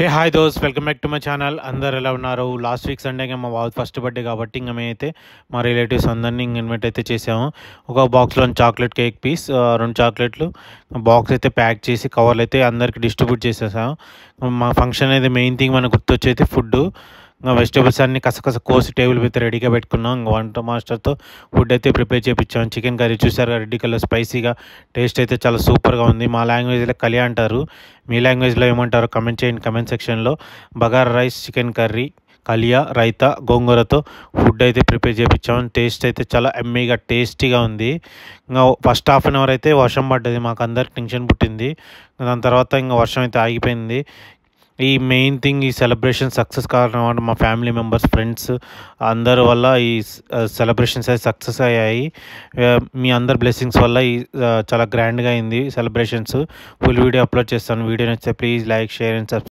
Hey hi those welcome back to my channel. అందరు ఎలా ఉన్నారు? లాస్ట్ వీక్ సండేగా మా బాబు ఫస్ట్ బర్త్డే కాబట్టి ఇంకా మేమైతే మా రిలేటివ్స్ అందరినీ ఇన్వైట్ అయితే చేసాము. ఒక బాక్స్లో చాక్లెట్ కేక్ పీస్, 2 చాక్లెట్లు బాక్స్ అయితే ప్యాక్ చేసి కవర్లు అయితే అందరికి డిస్ట్రిబ్యూట్ చేసేసాము. మా ఫంక్షన్ అయితే మెయిన్ థింగ్ మనకు గుర్తొచ్చైతే ఫుడ్. ఇంకా వెజిటేబుల్స్ అన్నీ కసకస కోసి టేబుల్ మీద రెడీగా పెట్టుకున్నాం. ఇంకా వంట మాస్టర్తో ఫుడ్ అయితే ప్రిపేర్ చేయించాం. చికెన్ కర్రీ చూసారు, రెడ్ కలర్ స్పైసీగా, టేస్ట్ అయితే చాలా సూపర్గా ఉంది. మా లాంగ్వేజ్లో కలియా అంటారు, మీ లాంగ్వేజ్లో ఏమంటారో కమెంట్ చేయండి కమెంట్ సెక్షన్లో. Bagara rice, chicken curry, kalia, raita, గోంగూరతో ఫుడ్ అయితే ప్రిపేర్ చేయించాం. టేస్ట్ అయితే చాలా ఎమ్మీగా టేస్టీగా ఉంది. ఇంకా ఫస్ట్ హాఫ్ అన్ అవర్ అయితే వర్షం పడ్డది, మాకు అందరికి టెన్షన్ పుట్టింది. దాని తర్వాత ఇంకా వర్షం అయితే ఆగిపోయింది. ఈ మెయిన్ థింగ్, ఈ సెలబ్రేషన్ సక్సెస్ కారణం అంటే మా ఫ్యామిలీ మెంబర్స్, ఫ్రెండ్స్ అందరి వల్ల ఈ సెలబ్రేషన్స్ అయితే సక్సెస్ అయ్యాయి. మీ అందరి బ్లెస్సింగ్స్ వల్ల ఈ చాలా గ్రాండ్గా అయింది సెలబ్రేషన్స్. ఫుల్ వీడియో అప్లోడ్ చేస్తాను. వీడియో నచ్చితే please like, share and subscribe.